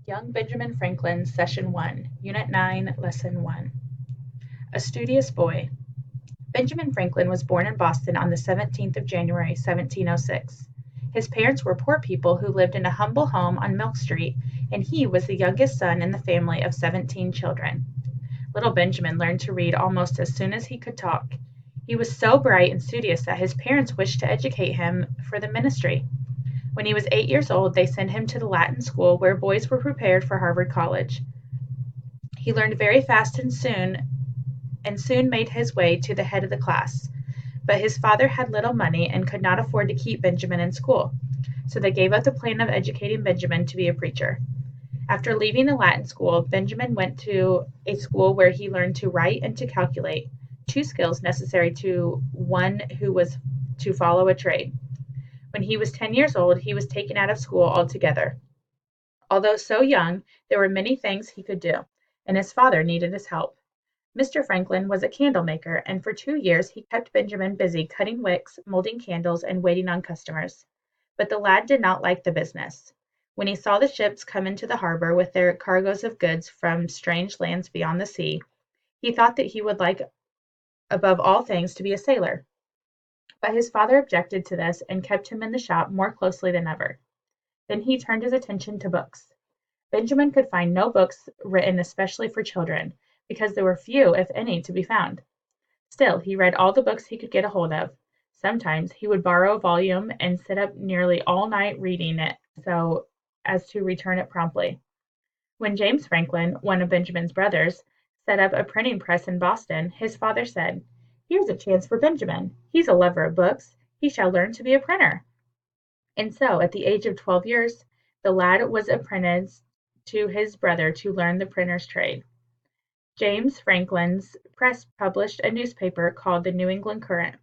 Young Benjamin Franklin, Session 1, Unit 9, Lesson 1. A Studious Boy. Benjamin Franklin was born in Boston on the 17th of January, 1706. His parents were poor people who lived in a humble home on Milk Street, and he was the youngest son in the family of 17 children. Little Benjamin learned to read almost as soon as he could talk. He was so bright and studious that his parents wished to educate him for the ministry. When he was 8 years old, they sent him to the Latin school where boys were prepared for Harvard College. He learned very fast and soon made his way to the head of the class. But his father had little money and could not afford to keep Benjamin in school, so they gave up the plan of educating Benjamin to be a preacher. After leaving the Latin school, Benjamin went to a school where he learned to write and to calculate, two skills necessary to one who was to follow a trade. When he was 10 years old, he was taken out of school altogether. Although so young, there were many things he could do, and his father needed his help. Mr. Franklin was a candle maker, and for 2 years he kept Benjamin busy cutting wicks, molding candles, and waiting on customers. But the lad did not like the business. When he saw the ships come into the harbor with their cargoes of goods from strange lands beyond the sea, he thought that he would like above all things to be a sailor. But his father objected to this and kept him in the shop more closely than ever. Then he turned his attention to books. Benjamin could find no books written especially for children, because there were few, if any, to be found. Still, he read all the books he could get a hold of. Sometimes he would borrow a volume and sit up nearly all night reading it so as to return it promptly. When James Franklin, one of Benjamin's brothers, set up a printing press in Boston, his father said, "Here's a chance for Benjamin. He's a lover of books. He shall learn to be a printer." And so, at the age of 12 years, the lad was apprenticed to his brother to learn the printer's trade. James Franklin's press published a newspaper called the New England Courant.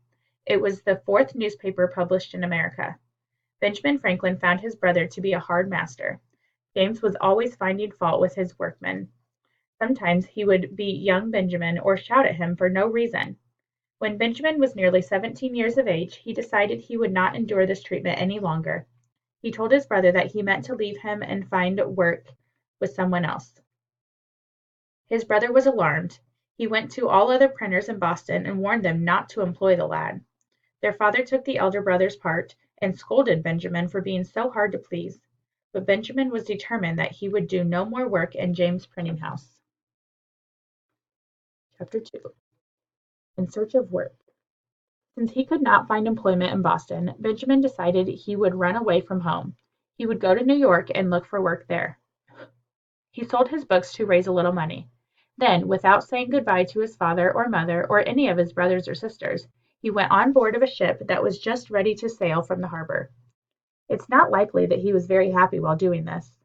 It was the fourth newspaper published in America. Benjamin Franklin found his brother to be a hard master. James was always finding fault with his workmen. Sometimes he would beat young Benjamin or shout at him for no reason. When Benjamin was nearly 17 years of age, he decided he would not endure this treatment any longer. He told his brother that he meant to leave him and find work with someone else. His brother was alarmed. He went to all other printers in Boston and warned them not to employ the lad. Their father took the elder brother's part and scolded Benjamin for being so hard to please. But Benjamin was determined that he would do no more work in James' printing house. Chapter 2. In Search of Work. Since he could not find employment in Boston, Benjamin decided he would run away from home. He would go to New York and look for work there. He sold his books to raise a little money. Then, without saying goodbye to his father or mother or any of his brothers or sisters, he went on board of a ship that was just ready to sail from the harbor. It's not likely that he was very happy while doing this.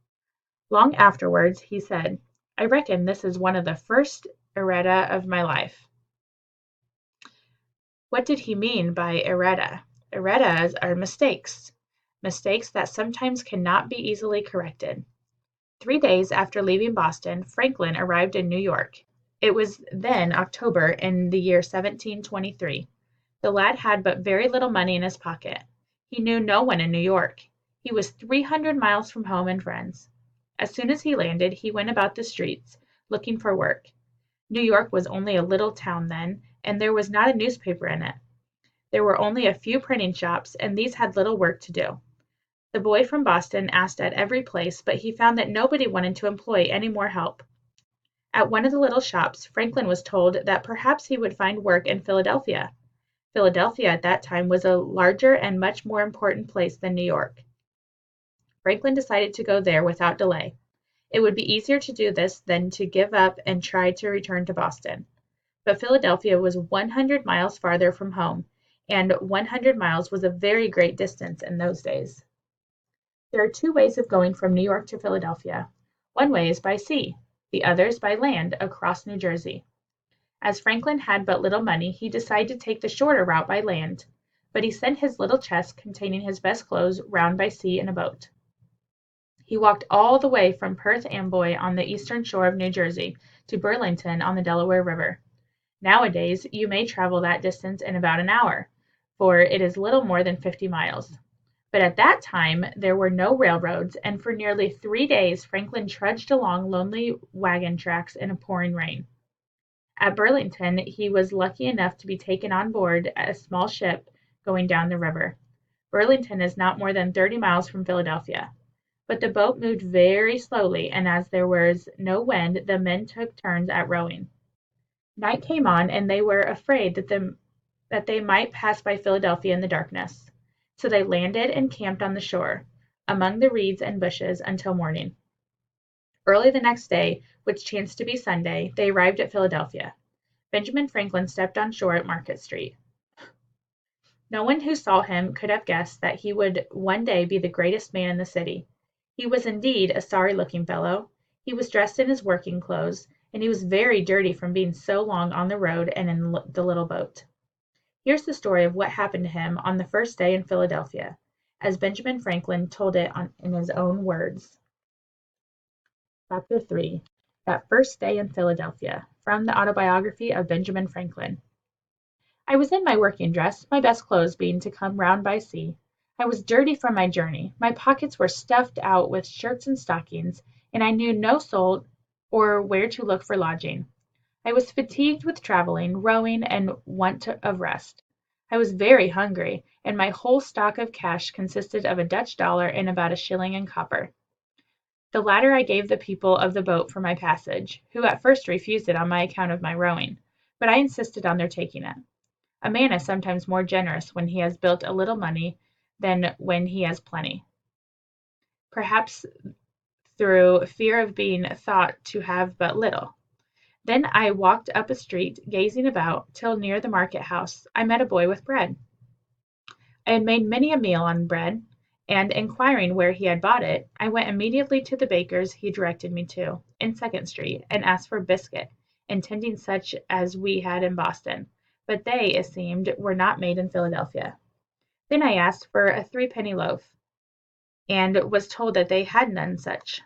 Long afterwards, he said, "I reckon this is one of the first errata of my life." What did he mean by errata? Erratas are mistakes that sometimes cannot be easily corrected. 3 days after leaving Boston, Franklin arrived in New York. It was then October in the year 1723. The lad had but very little money in his pocket. He knew no one in New York. He was 300 miles from home and friends. As soon as he landed, he went about the streets, looking for work. New York was only a little town then, and there was not a newspaper in it. There were only a few printing shops, and these had little work to do. The boy from Boston asked at every place, but he found that nobody wanted to employ any more help. At one of the little shops, Franklin was told that perhaps he would find work in Philadelphia. Philadelphia at that time was a larger and much more important place than New York. Franklin decided to go there without delay. It would be easier to do this than to give up and try to return to Boston. But Philadelphia was 100 miles farther from home, and 100 miles was a very great distance in those days. There are two ways of going from New York to Philadelphia. One way is by sea, the other is by land across New Jersey. As Franklin had but little money, he decided to take the shorter route by land, but he sent his little chest containing his best clothes round by sea in a boat. He walked all the way from Perth Amboy on the eastern shore of New Jersey to Burlington on the Delaware River. Nowadays, you may travel that distance in about an hour, for it is little more than 50 miles. But at that time there were no railroads, and for nearly 3 days Franklin trudged along lonely wagon tracks in a pouring rain. At Burlington he was lucky enough to be taken on board a small ship going down the river. Burlington is not more than 30 miles from Philadelphia. But the boat moved very slowly, and as there was no wind, the men took turns at rowing. Night came on, and they were afraid that they might pass by Philadelphia in the darkness. So they landed and camped on the shore, among the reeds and bushes, until morning. Early the next day, which chanced to be Sunday, they arrived at Philadelphia. Benjamin Franklin stepped on shore at Market Street. No one who saw him could have guessed that he would one day be the greatest man in the city. He was indeed a sorry-looking fellow. He was dressed in his working clothes, and he was very dirty from being so long on the road and in the little boat. Here's the story of what happened to him on the first day in Philadelphia, as Benjamin Franklin told it in his own words. Chapter 3, That First Day in Philadelphia, from the Autobiography of Benjamin Franklin. I was in my working dress, my best clothes being to come round by sea. I was dirty from my journey. My pockets were stuffed out with shirts and stockings, and I knew no soul or where to look for lodging. I was fatigued with travelling, rowing, and want of rest. I was very hungry, and my whole stock of cash consisted of a Dutch dollar and about a shilling in copper. The latter I gave the people of the boat for my passage, who at first refused it on my account of my rowing, but I insisted on their taking it. A man is sometimes more generous when he has built a little money than when he has plenty, perhaps through fear of being thought to have but little. Then I walked up a street, gazing about, till near the market house I met a boy with bread. I had made many a meal on bread, and inquiring where he had bought it, I went immediately to the baker's he directed me to, in Second Street, and asked for biscuit, intending such as we had in Boston, but they, it seemed, were not made in Philadelphia. Then I asked for a threepenny loaf, and was told that they had none such.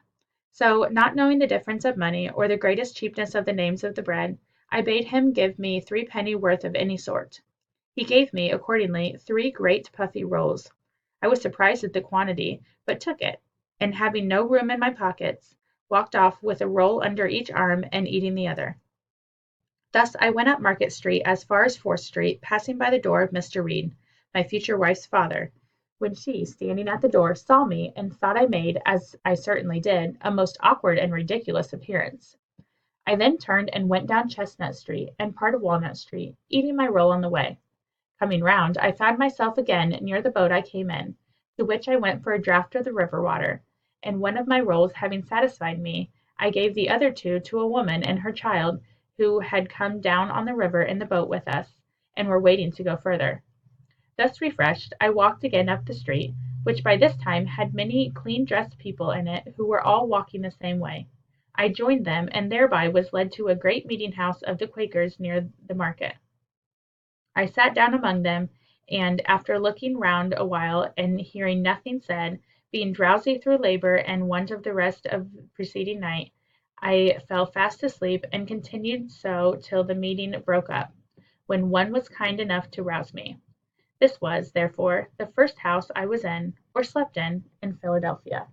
So, not knowing the difference of money, or the greatest cheapness of the names of the bread, I bade him give me 3 penny worth of any sort. He gave me, accordingly, 3 great puffy rolls. I was surprised at the quantity, but took it, and having no room in my pockets, walked off with a roll under each arm and eating the other. Thus I went up Market Street as far as Fourth Street, passing by the door of Mr. Reed, my future wife's father, when she, standing at the door, saw me and thought I made, as I certainly did, a most awkward and ridiculous appearance. I then turned and went down Chestnut Street and part of Walnut Street, eating my roll on the way. Coming round, I found myself again near the boat I came in, to which I went for a draught of the river water, and one of my rolls having satisfied me, I gave the other 2 to a woman and her child who had come down on the river in the boat with us, and were waiting to go further. Thus refreshed, I walked again up the street, which by this time had many clean-dressed people in it who were all walking the same way. I joined them, and thereby was led to a great meeting-house of the Quakers near the market. I sat down among them, and after looking round a while and hearing nothing said, being drowsy through labor and want of the rest of the preceding night, I fell fast asleep, and continued so till the meeting broke up, when one was kind enough to rouse me. This was, therefore, the first house I was in, or slept in Philadelphia.